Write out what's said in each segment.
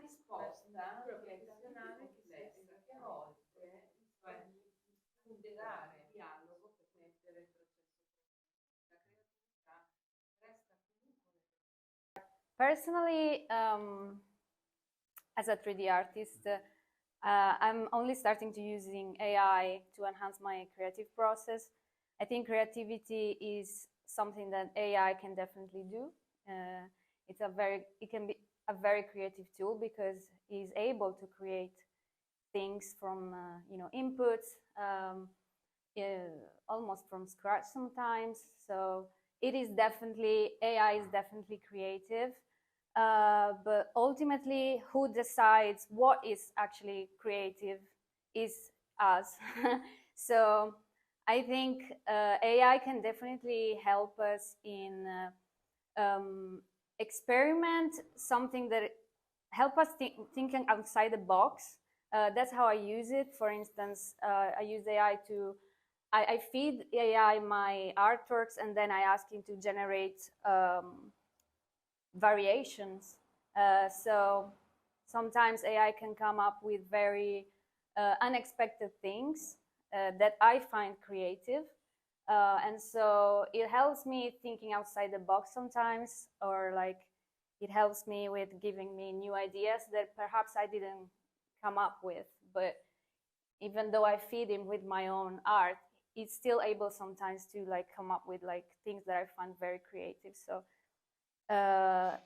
risposta professionale complessa che a volte ponderare il dialogo per mettere il processo. La creatività resta comunque. Personally, as a 3D artist, I'm only starting to using AI to enhance my creative process. I think creativity is something that AI can definitely do. It can be a very creative tool because it's able to create things from inputs almost from scratch sometimes. So AI is definitely creative. But ultimately, who decides what is actually creative is us. So I think AI can definitely help us in experiment something that help us thinking outside the box. That's how I use it. For instance, I use AI I feed AI my artworks, and then I ask him to generate variations. So sometimes AI can come up with very unexpected things that I find creative. And so it helps me thinking outside the box sometimes, or like it helps me with giving me new ideas that perhaps I didn't come up with. But even though I feed him with my own art, it's still able sometimes to like come up with like things that I find very creative. So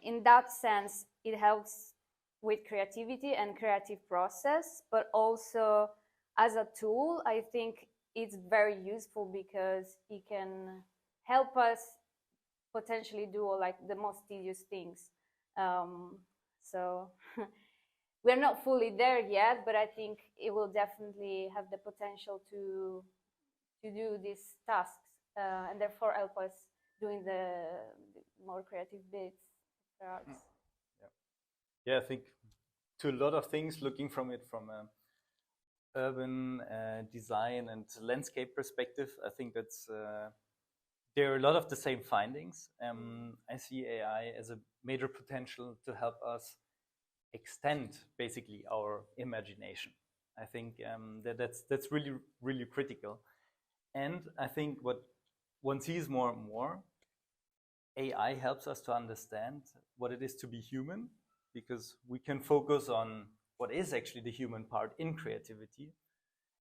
in that sense, it helps with creativity and creative process, but also as a tool, I think it's very useful because it can help us potentially do like the most tedious things. So we're not fully there yet, but I think it will definitely have the potential to do these tasks and therefore help us doing the more creative bits. Yeah, I think to a lot of things, looking from it from a urban design and landscape perspective, I think that's there are a lot of the same findings. I see AI as a major potential to help us extend basically our imagination. I think that's really, really critical. And I think what one sees more and more, AI helps us to understand what it is to be human, because we can focus on what is actually the human part in creativity.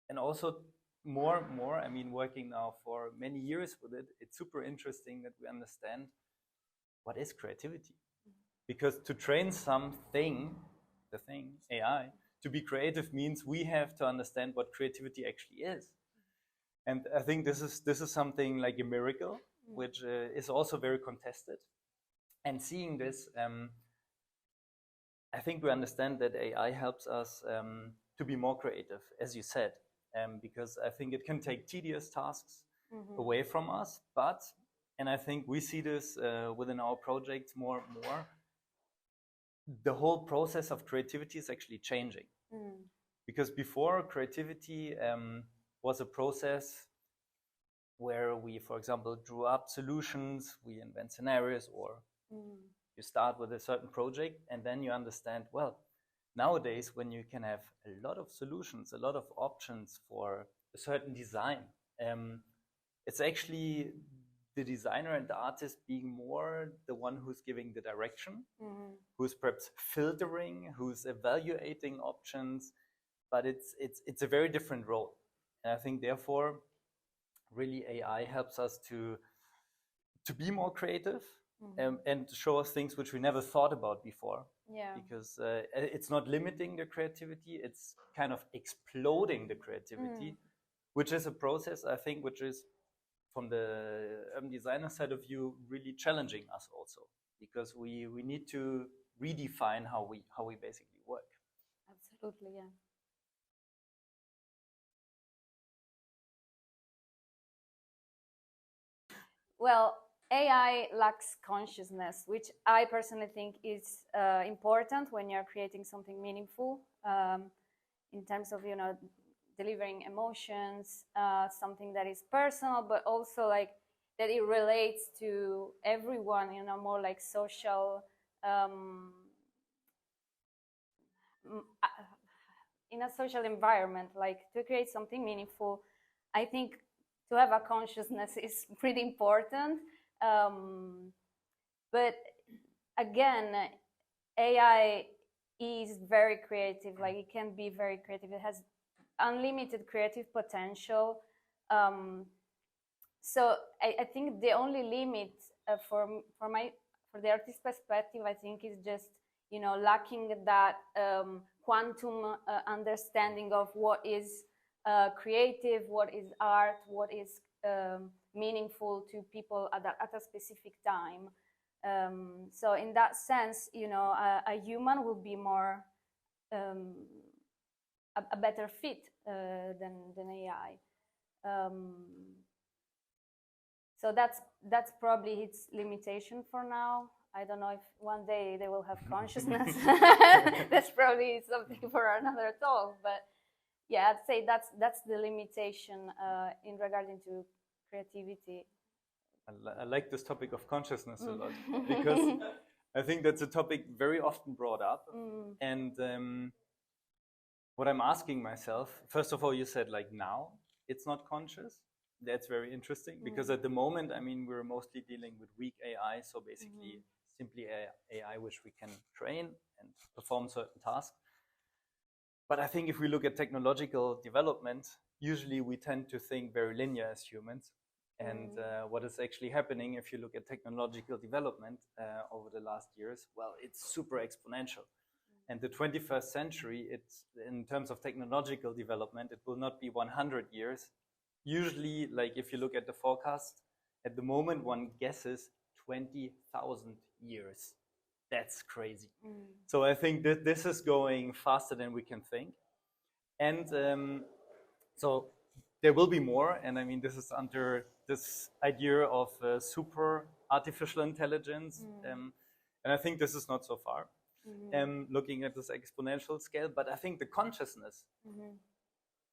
And also more and more, I mean, working now for many years with it, it's super interesting that we understand what is creativity. Because to train AI, to be creative means we have to understand what creativity actually is. And I think this is something like a miracle, which is also very contested. And seeing this, I think we understand that AI helps us to be more creative, as you said, because I think it can take tedious tasks away from us. And I think we see this within our projects more and more, the whole process of creativity is actually changing. Because before, creativity was a process where we, for example, drew up solutions, we invent scenarios, or you start with a certain project and then you understand, well, nowadays when you can have a lot of solutions, a lot of options for a certain design, it's actually the designer and the artist being more the one who's giving the direction, who's perhaps filtering, who's evaluating options, but it's a very different role. And I think therefore, really AI helps us to be more creative and to show us things which we never thought about before. Yeah. Because it's not limiting the creativity, it's kind of exploding the creativity, which is a process, I think, which is from the designer side of view really challenging us also, because we need to redefine how we basically work. Absolutely, yeah. Well, AI lacks consciousness, which I personally think is important when you're creating something meaningful in terms of, delivering emotions, something that is personal, but also like that it relates to everyone, more like social, in a social environment, like to create something meaningful, I think to have a consciousness is pretty important. But again, AI is very creative. Like, it can be very creative. It has unlimited creative potential. So I think the only limit for the artist perspective, I think, is just, you know, lacking that quantum understanding of what is creative, what is art, what is meaningful to people at a specific time. So in that sense, you know, a human will be more a better fit than AI. So that's probably its limitation for now. I don't know if one day they will have consciousness. That's probably something for another talk. But yeah, I'd say that's the limitation in regarding to creativity. I like this topic of consciousness a lot, because I think that's a topic very often brought up. And what I'm asking myself, first of all, you said like now it's not conscious. That's very interesting, because at the moment, I mean, we're mostly dealing with weak AI. So basically simply AI which we can train and perform certain tasks. But I think if we look at technological development, usually we tend to think very linear as humans. And what is actually happening if you look at technological development over the last years, well, it's super exponential. And the 21st century, it's, in terms of technological development, it will not be 100 years. Usually, like if you look at the forecast, at the moment one guesses 20,000 years. That's crazy. So I think that this is going faster than we can think. And so there will be more. And I mean, this is under this idea of super artificial intelligence. And I think this is not so far, looking at this exponential scale. But I think the consciousness,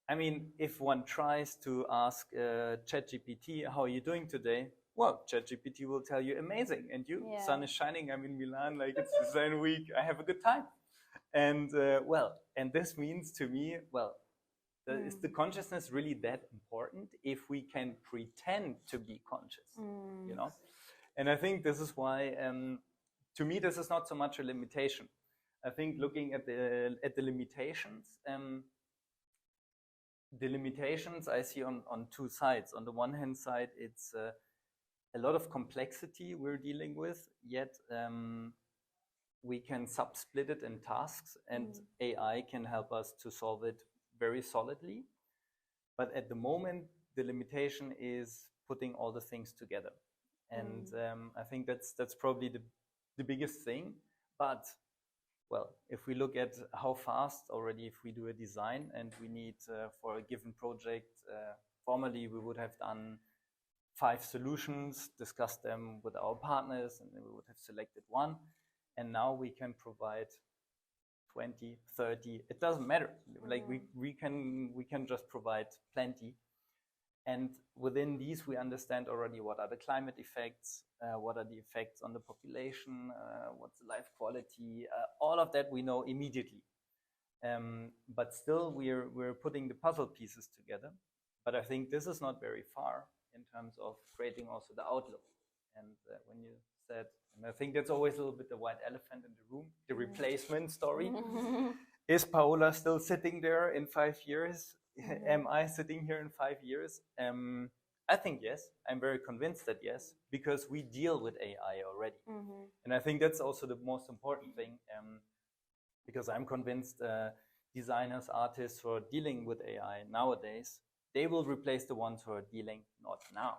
I mean, if one tries to ask ChatGPT, how are you doing today? Well, ChatGPT will tell you amazing. And you, sun is shining, I'm in Milan, like it's design week, I have a good time. And well, and this means to me, well, is the consciousness really that important if we can pretend to be conscious, you know? And I think this is why, to me, this is not so much a limitation. I think looking at the limitations, I see on two sides. On the one hand side, it's a lot of complexity we're dealing with, yet we can subsplit it in tasks, and AI can help us to solve it very solidly. But at the moment, the limitation is putting all the things together. And I think that's probably the biggest thing. But well, if we look at how fast already, if we do a design and we need for a given project, formerly we would have done 5 solutions, discussed them with our partners, and then we would have selected one. And now we can provide 20, 30, it doesn't matter. Like we can just provide plenty. And within these, we understand already what are the climate effects, what are the effects on the population, what's the life quality, all of that we know immediately. But still, we're putting the puzzle pieces together. But I think this is not very far in terms of creating also the outlook. And when you said, and I think that's always a little bit the white elephant in the room, the replacement story. Is Paola still sitting there in 5 years? Am I sitting here in 5 years? I think yes. I'm very convinced that yes, because we deal with AI already. And I think that's also the most important thing, because I'm convinced designers, artists who are dealing with AI nowadays, they will replace the ones who are dealing not now.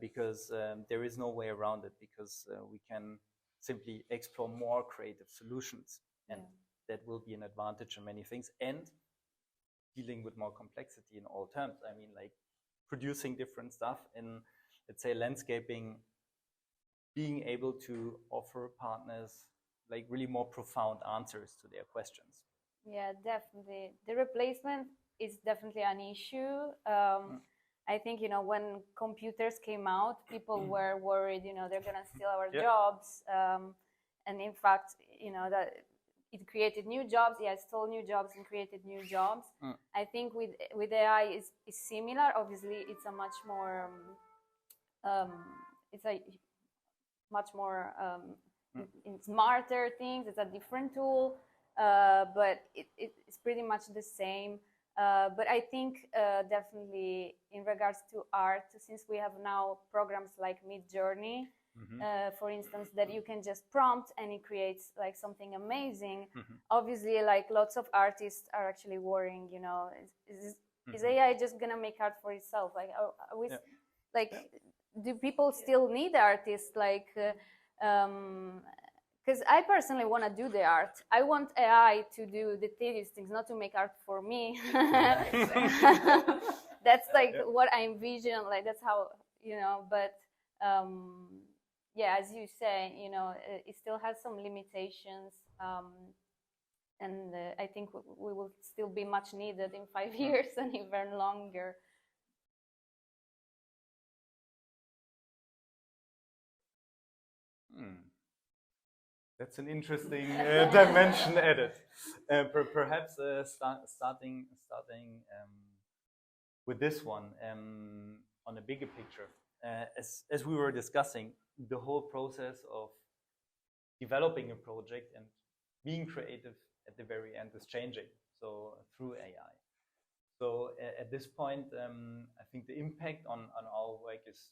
Because there is no way around it, because we can simply explore more creative solutions, and that will be an advantage in many things, and dealing with more complexity in all terms. I mean, like producing different stuff in, let's say, landscaping, being able to offer partners like really more profound answers to their questions. Yeah, definitely. The replacement is definitely an issue. I think, you know, when computers came out, people were worried, you know, they're going to steal our jobs. And in fact, you know, that it created new jobs. Yeah, it stole new jobs and created new jobs. I think with AI is similar. Obviously, it's a much more it's a much more in smarter things. It's a different tool, but it's pretty much the same. But I think definitely in regards to art, since we have now programs like Midjourney, for instance, that you can just prompt and it creates like something amazing. Obviously, like lots of artists are actually worrying, you know, is AI just gonna make art for itself? Like, are we, like, do people still need artists? Like, because I personally want to do the art. I want AI to do the tedious things, not to make art for me. That's like what I envision. Like that's how, you know. But yeah, as you say, you know, it still has some limitations, and I think we will still be much needed in 5 years and even longer. That's an interesting dimension added. Perhaps starting with this one on a bigger picture. As we were discussing, the whole process of developing a project and being creative at the very end is changing. So through AI. So at this point, I think the impact on our work is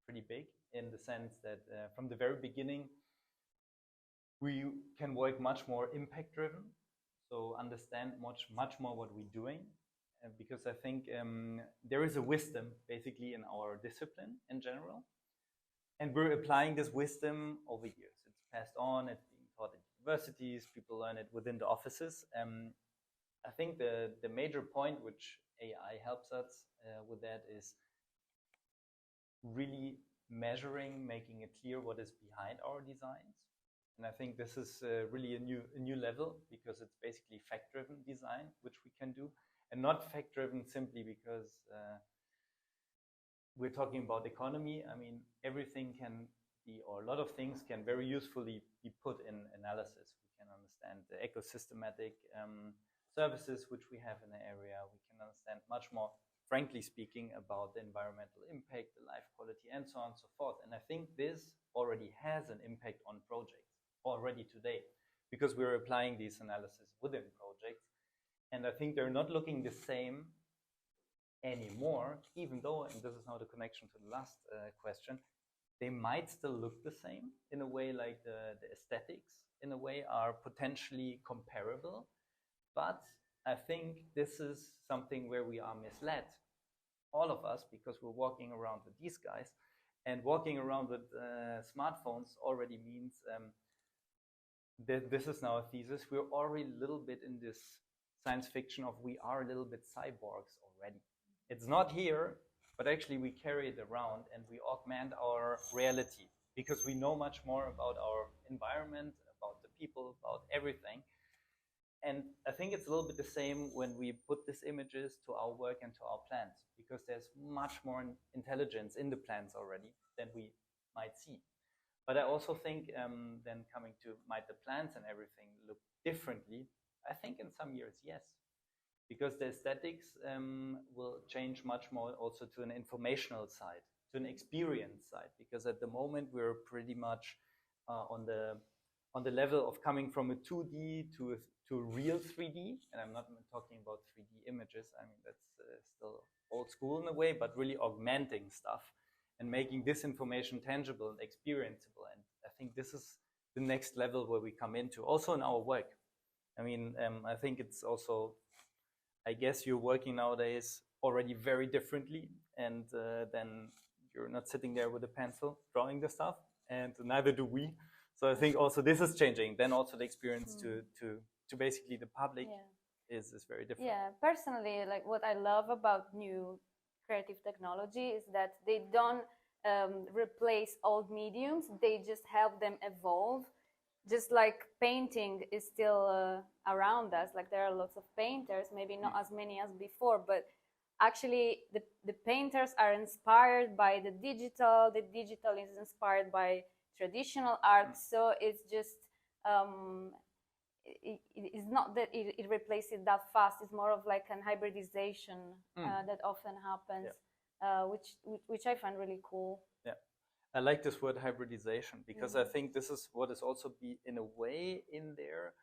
pretty big in the sense that from the very beginning, we can work much more impact driven, so understand much more what we're doing, because I think there is a wisdom basically in our discipline in general, and we're applying this wisdom over years. It's passed on, it's being taught at universities, people learn it within the offices. I think the major point which AI helps us with that is really measuring, making it clear what is behind our designs. And I think this is really a new level, because it's basically fact-driven design, which we can do, and not fact-driven simply because we're talking about economy. I mean, everything can be, or a lot of things can very usefully be put in analysis. We can understand the ecosystematic services which we have in the area. We can understand much more, frankly speaking, about the environmental impact, the life quality, and so on and so forth. And I think this already has an impact on projects already today, because we're applying these analyses within projects. And I think they're not looking the same anymore, even though, and this is now the connection to the last question, they might still look the same in a way, like the aesthetics in a way are potentially comparable. But I think this is something where we are misled, all of us, because we're walking around with these guys, and walking around with smartphones already means this is now a thesis. We're already a little bit in this science fiction of we are a little bit cyborgs already. It's not here, but actually we carry it around and we augment our reality, because we know much more about our environment, about the people, about everything. And I think it's a little bit the same when we put these images to our work and to our plans, because there's much more intelligence in the plans already than we might see. But I also think then coming to, might the plans and everything look differently? I think in some years, yes. Because the aesthetics will change much more also to an informational side, to an experience side. Because at the moment we're pretty much on the level of coming from a 2D to a real 3D. And I'm not talking about 3D images. I mean, that's still old school in a way, but really augmenting stuff and making this information tangible and experienceable. And I think this is the next level where we come into, also in our work. I mean, I think it's also, I guess you're working nowadays already very differently, and then you're not sitting there with a pencil drawing the stuff, and neither do we. So I think also this is changing. Then also the experience to basically the public is very different. Yeah, personally, like what I love about new creative technology is that they don't replace old mediums, they just help them evolve. Just like painting is still around us, like there are lots of painters, maybe not as many as before, but actually the painters are inspired by the digital is inspired by traditional art. So it's just it's not that it replaces it that fast. It's more of like an hybridization that often happens, which I find really cool. Yeah, I like this word hybridization because I think this is what is also be in a way in there.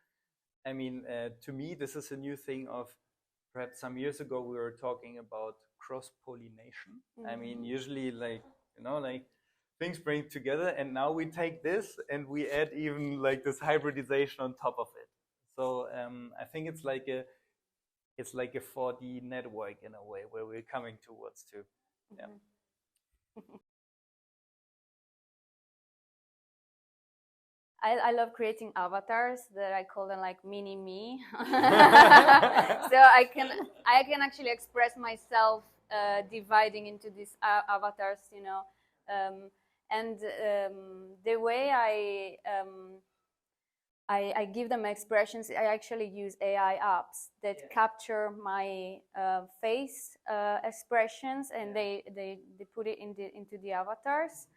I mean, to me, this is a new thing of perhaps some years ago we were talking about cross-pollination. I mean, usually like, you know, like things bring together, and now we take this and we add even like this hybridization on top of it. So I think it's like a 4D network in a way where we're coming towards to. Yeah. I love creating avatars that I call them like mini me. So I can actually express myself dividing into these avatars, you know, and the way I give them expressions. I actually use AI apps that capture my face expressions, and they put it into the avatars.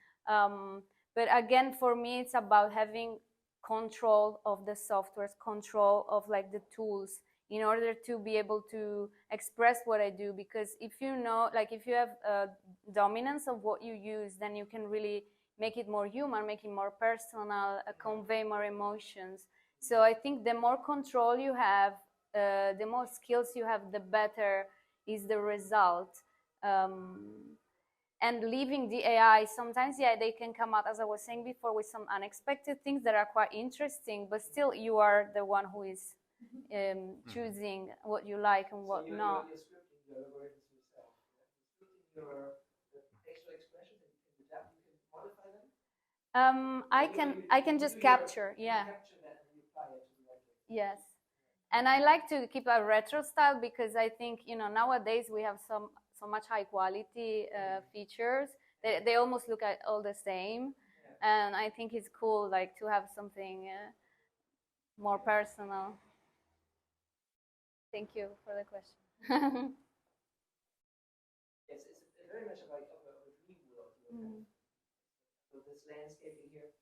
But again, for me, it's about having control of the softwares, control of like the tools, in order to be able to express what I do. Because if you know, like if you have dominance of what you use, then you can really make it more human, make it more personal, convey more emotions. So I think the more control you have, the more skills you have, the better is the result. And leaving the AI, sometimes, they can come out, as I was saying before, with some unexpected things that are quite interesting, but still you are the one who is choosing what you like and what not. You're scripting your algorithms yourself. You're scripting your facial expressions, and you can adapt, you can modify them. I can just capture, you capture that and you apply it to the object. Yes. And I like to keep a retro style because I think, you know, nowadays we have so much high quality features. They almost look all the same. And I think it's cool, like, to have something more personal. Thank you for the question. It's very much like a dream world. So this landscaping here,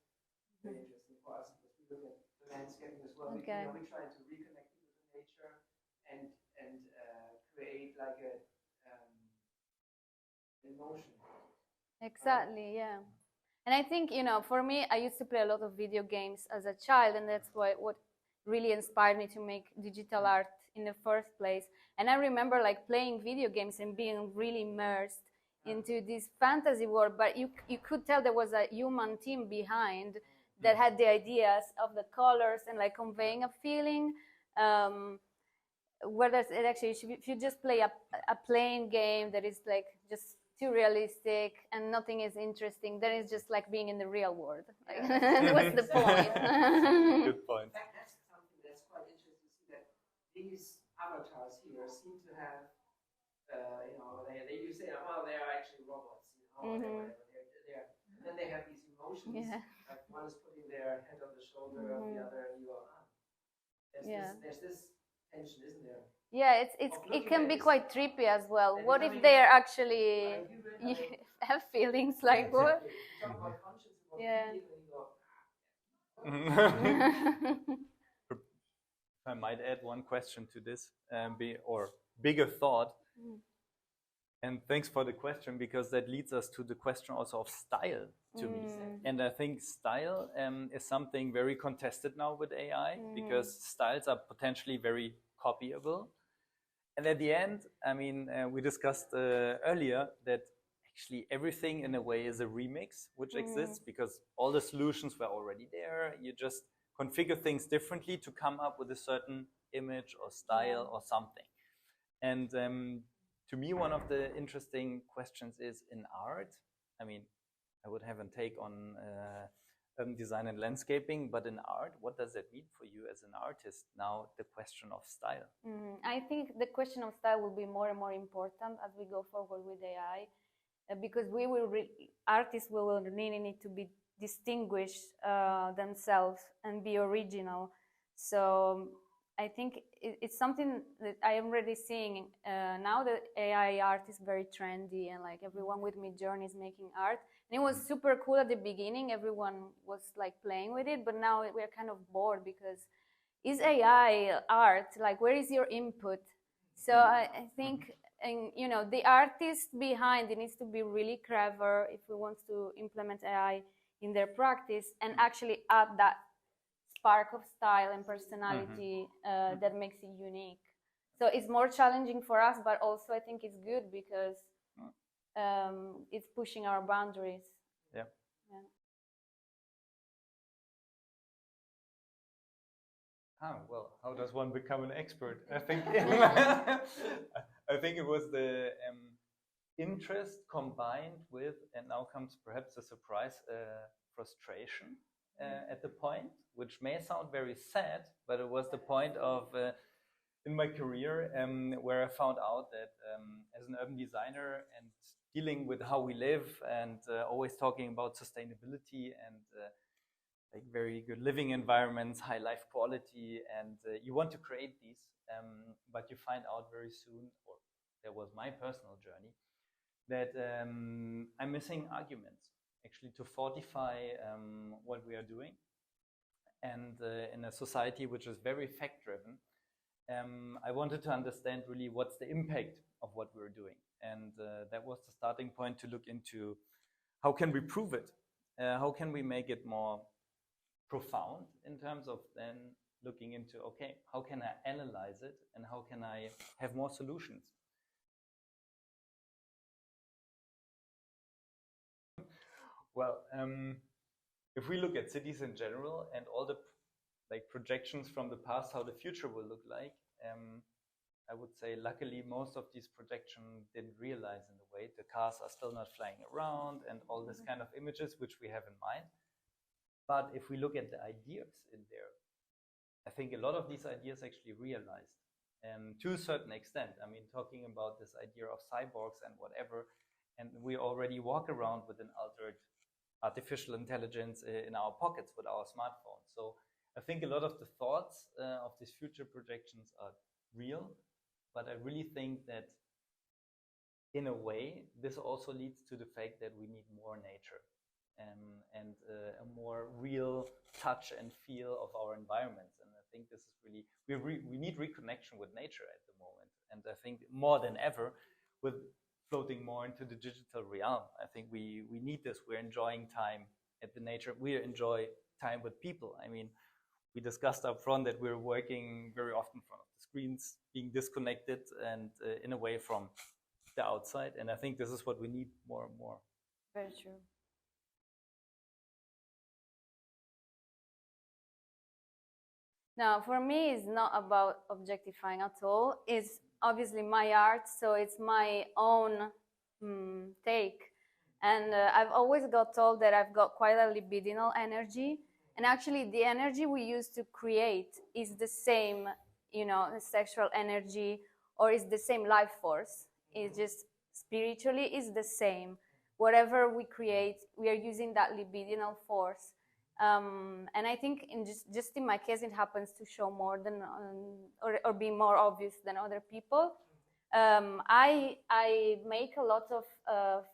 very interesting for us because we look at the landscaping as well. Okay. We try to reconnect with nature and create like a emotion. Exactly, yeah. And I think, you know, for me, I used to play a lot of video games as a child, and that's what really inspired me to make digital art in the first place. And I remember like playing video games and being really immersed into this fantasy world, but you could tell there was a human team behind that had the ideas of the colors and like conveying a feeling. Whereas it actually, if you just play a plain game that is like just too realistic and nothing is interesting, then it's just like being in the real world. Like, what's the point? Good point. In fact, that's something that's quite interesting to see, that these avatars here seem to have, you know, you say, well, they are actually robots, you know, they're, and then they have these emotions. Like one is putting their head on the shoulder of the other, and you are, there's this tension, isn't there? Yeah, it can be quite trippy as well. What if they are actually have feelings like what? You talk about conscience, about If I might add one question to this, or bigger thought. And thanks for the question, because that leads us to the question also of style to me. And I think style is something very contested now with AI, because styles are potentially very copyable. And at the end, I mean, we discussed earlier that actually everything in a way is a remix, which exists because all the solutions were already there. You just configure things differently to come up with a certain image or style or something. And to me, one of the interesting questions is in art. I mean, I would have a take on design and landscaping, but in art, what does that mean for you as an artist? Now, the question of style. I think the question of style will be more and more important as we go forward with AI, because artists will really need to be distinguish themselves and be original. So I think it's something that I am already seeing now. That AI art is very trendy, and like everyone with Midjourney is making art. And it was super cool at the beginning. Everyone was like playing with it, but now we're kind of bored because is AI art? Like, where is your input? So I think, and you know, the artist behind it needs to be really clever if we want to implement AI in their practice and actually add that spark of style and personality that makes it unique. So it's more challenging for us, but also I think it's good because it's pushing our boundaries. Yeah. Well, how does one become an expert? I think I think it was the interest combined with, and now comes perhaps a surprise, frustration at the point, which may sound very sad, but it was the point of in my career where I found out that as an urban designer and dealing with how we live and always talking about sustainability and like very good living environments, high life quality, and you want to create these, but you find out very soon, or that was my personal journey, that I'm missing arguments actually to fortify what we are doing. And in a society which is very fact-driven, I wanted to understand really what's the impact of what we're doing. And that was the starting point to look into how can we prove it? How can we make it more profound in terms of then looking into, okay, how can I analyze it and how can I have more solutions? Well, if we look at cities in general and all the like projections from the past, how the future will look like, I would say luckily most of these projections didn't realize in a way. The cars are still not flying around and all this kind of images which we have in mind. But if we look at the ideas in there, I think a lot of these ideas actually realized to a certain extent. I mean, talking about this idea of cyborgs and whatever, and we already walk around with an altered artificial intelligence in our pockets with our smartphones. So I think a lot of the thoughts of these future projections are real, but I really think that in a way, this also leads to the fact that we need more nature and a more real touch and feel of our environments. And I think this is really, we need reconnection with nature at the moment. And I think more than ever, with floating more into the digital realm, I think we need this. We're enjoying time at the nature. We enjoy time with people. I mean, we discussed up front that we're working very often in front of the screens, being disconnected and in a way from the outside. And I think this is what we need more and more. Very true. Now, for me, it's not about objectifying at all. It's obviously my art, so it's my own take. And I've always got told that I've got quite a libidinal energy. And actually, the energy we use to create is the same, you know, sexual energy, or is the same life force. It's just spiritually is the same. Whatever we create, we are using that libidinal force. And I think in just in my case, it happens to show more than, or be more obvious than other people. I make a lot of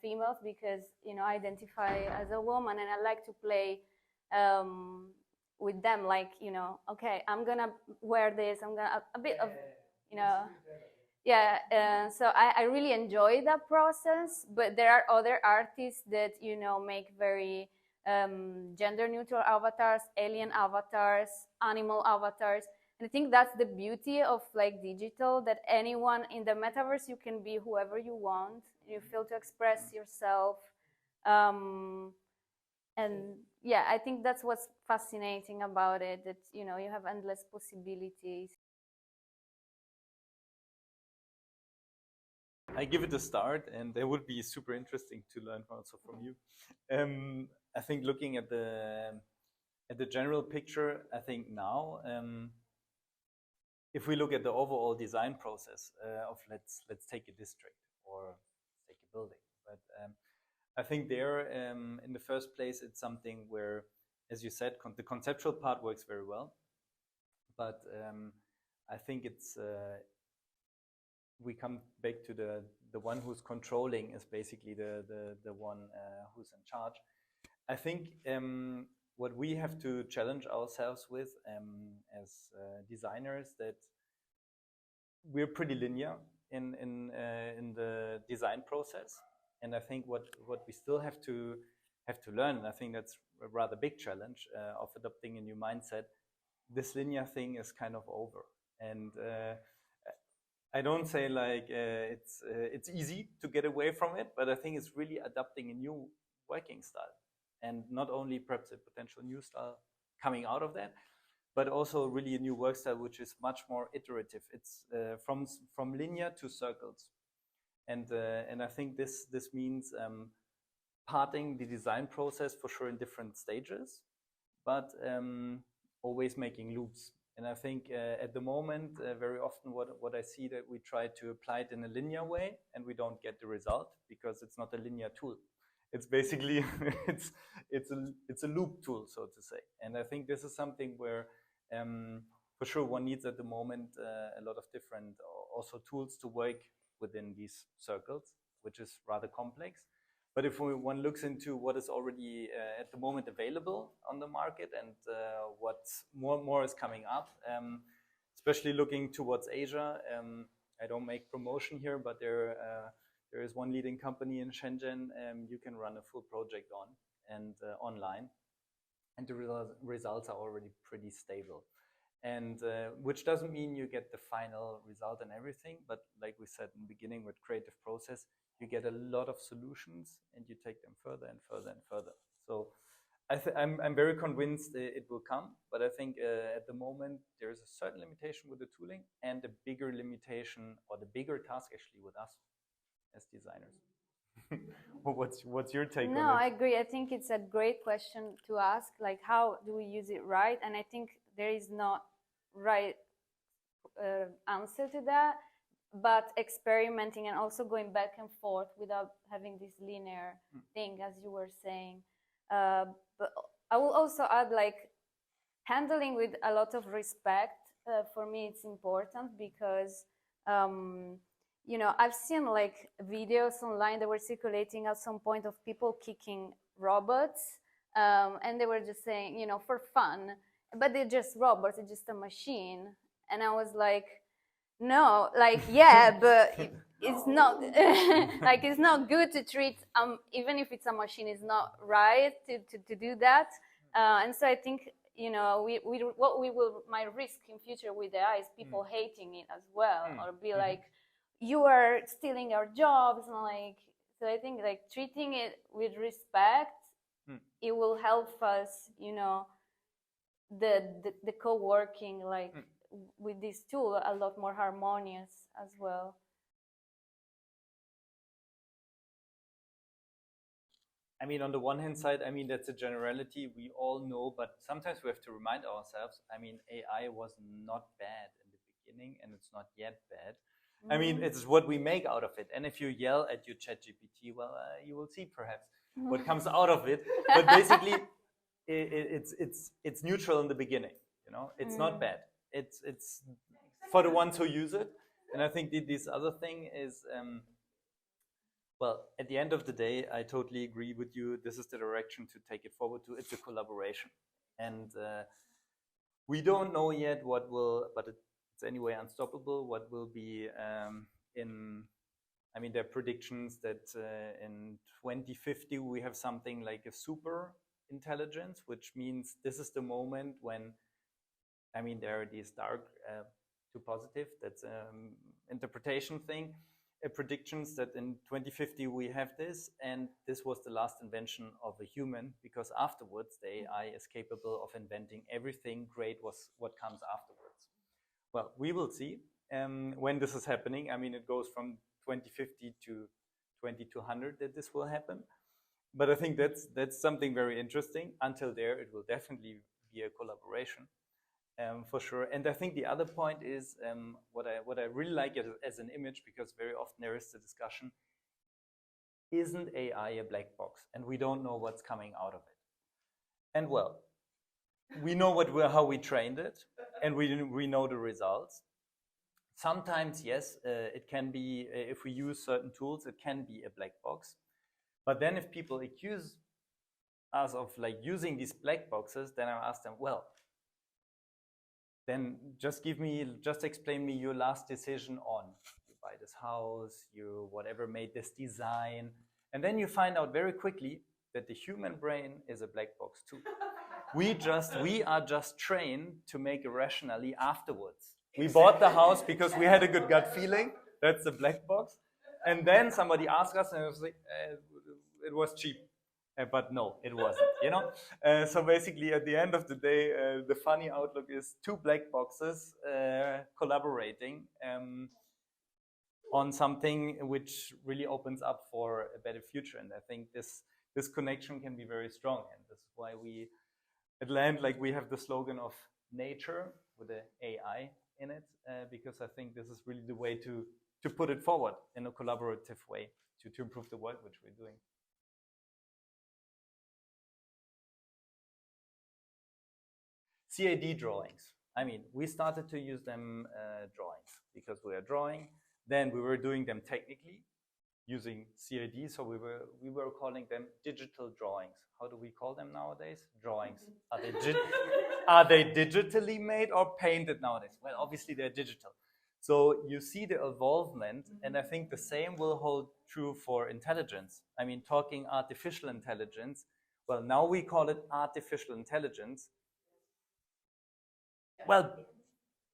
females because, you know, I identify as a woman and I like to play with them, like, you know, okay, I'm gonna wear this, I'm gonna, a bit of, you know, yeah, so I really enjoy that process, but there are other artists that, you know, make very gender neutral avatars, alien avatars, animal avatars. And I think that's the beauty of like digital, that anyone in the metaverse, you can be whoever you want. You feel to express yourself. And yeah, I think that's what's fascinating about it, that, you know, you have endless possibilities. I give it a start, and it would be super interesting to learn also from you. I think looking at the general picture, I think now, if we look at the overall design process of let's take a district or take a building, but I think there, in the first place, it's something where, as you said, the conceptual part works very well, but I think it's we come back to the one who's controlling is basically the one who's in charge. I think what we have to challenge ourselves with as designers, that we're pretty linear in the design process, and I think what we still have to learn, and I think that's a rather big challenge of adopting a new mindset. This linear thing is kind of over, and I don't say like it's easy to get away from it, but I think it's really adopting a new working style, and not only perhaps a potential new style coming out of that, but also really a new work style which is much more iterative. It's from linear to circles, and I think this means parting the design process for sure in different stages, but always making loops. And I think at the moment, very often what I see, that we try to apply it in a linear way and we don't get the result because it's not a linear tool. It's basically, it's a loop tool, so to say. And I think this is something where for sure one needs at the moment a lot of different also tools to work within these circles, which is rather complex. But if one looks into what is already at the moment available on the market and what more is coming up, especially looking towards Asia, I don't make promotion here, but there is one leading company in Shenzhen you can run a full project on and online, and the results are already pretty stable. And which doesn't mean you get the final result and everything, but like we said in the beginning with creative process, you get a lot of solutions and you take them further and further and further. So I'm very convinced it will come, but I think at the moment there is a certain limitation with the tooling and a bigger limitation, or the bigger task actually, with us as designers. Well, what's your take on it? No, I agree. I think it's a great question to ask, like how do we use it right? And I think there is not right answer to that, but experimenting and also going back and forth without having this linear thing, as you were saying. But I will also add, like, handling with a lot of respect. For me, it's important because you know, I've seen like videos online that were circulating at some point of people kicking robots, and they were just saying, you know, for fun, but they're just robots, it's just a machine. And I was like, no, like, yeah, but it's not like, it's not good to treat even if it's a machine, it's not right to do that. And so I think, you know, what we might risk in future with AI is people hating it as well, or be like, you are stealing our jobs, and like, so I think like treating it with respect, it will help us, you know, the co-working, like with this tool, a lot more harmonious as well. I mean, on the one hand side, I mean, that's a generality we all know, but sometimes we have to remind ourselves, I mean, AI was not bad in the beginning and it's not yet bad. I mean, it's what we make out of it. And if you yell at your ChatGPT, well, you will see perhaps what comes out of it. But basically, it's neutral in the beginning. You know, it's not bad. It's for the ones who use it. And I think this other thing is, well, at the end of the day, I totally agree with you. This is the direction to take it forward to. It's a collaboration, and we don't know yet what will, but it's anyway unstoppable. What will be I mean, there are predictions that in 2050 we have something like a super intelligence, which means this is the moment when, I mean, there are these dark to positive, that's interpretation thing, predictions that in 2050 we have this, and this was the last invention of a human, because afterwards the AI is capable of inventing everything great what comes afterwards. Well, we will see when this is happening. I mean, it goes from 2050 to 2200 that this will happen. But I think that's something very interesting. Until there, it will definitely be a collaboration, for sure. And I think the other point is what I really like as an image, because very often there is the discussion, isn't AI a black box? And we don't know what's coming out of it. And well, we know how we trained it, and we know the results. Sometimes, yes, it can be, if we use certain tools, it can be a black box. But then if people accuse us of like using these black boxes, then I ask them, well, then just explain me your last decision on you buy this house, you whatever made this design. And then you find out very quickly that the human brain is a black box too. We are just trained to make it rationally afterwards. We bought the house because we had a good gut feeling. That's the black box. And then somebody asked us, and it was like, it was cheap. But no, it wasn't, you know? So basically, at the end of the day, the funny outlook is two black boxes collaborating on something which really opens up for a better future. And I think this connection can be very strong. And that's why we, at LAND, like we have the slogan of nAIture with the AI in it, because I think this is really the way to put it forward in a collaborative way to improve the work which we're doing. CAD drawings. I mean, we started to use them drawings because we are drawing. Then we were doing them technically using CAD. So we were calling them digital drawings. How do we call them nowadays? Drawings. Are they digitally made or painted nowadays? Well, obviously they're digital. So you see the evolvement, and I think the same will hold true for intelligence. I mean, talking artificial intelligence. Well, now we call it artificial intelligence. Well,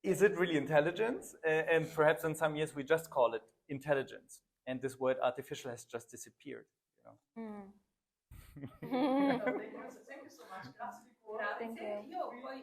is it really intelligence? And perhaps in some years we just call it intelligence. And this word artificial has just disappeared. You know? Thank you so much. Grazie di cuore. Thank you. Io poi